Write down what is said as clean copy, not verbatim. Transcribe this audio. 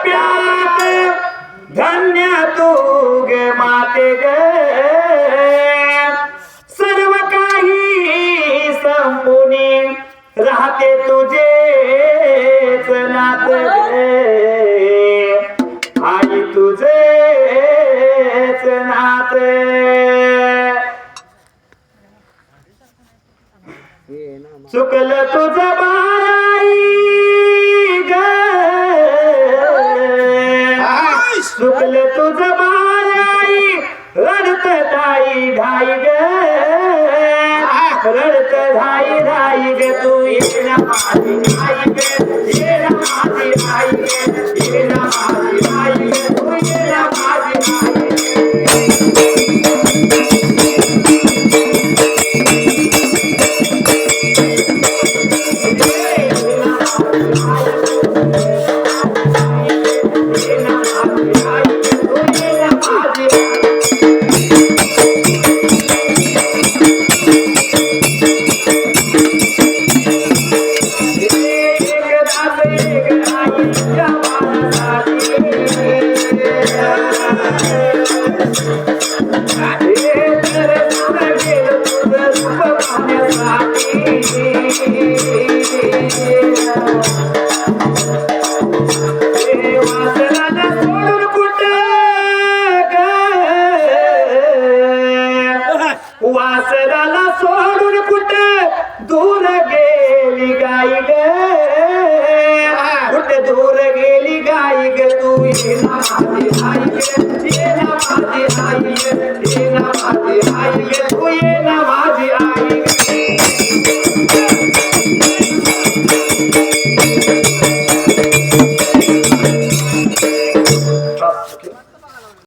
टप्प्यात धन्य तू ग माते ग सर्व काही संपुनी राहते तुझेच नात ग आई तुझेच नात चुकलं तुझं बाराई ग चुकलं तुझं बाराई रडत धाई धाई ग रडत धाई धाई ग तू ये ना माझी आई ग ये ना माझी आई ग ये ना माझी आई ग तू ये ना माझी आई वासराला सोडून कुठे दूर गेली गाई ग कुठे दूर गेली गाई ग तू ये ना माझी आई ग ये ना माझी आई ग ये ना माझी आई ग तू ये ना माझी आई ग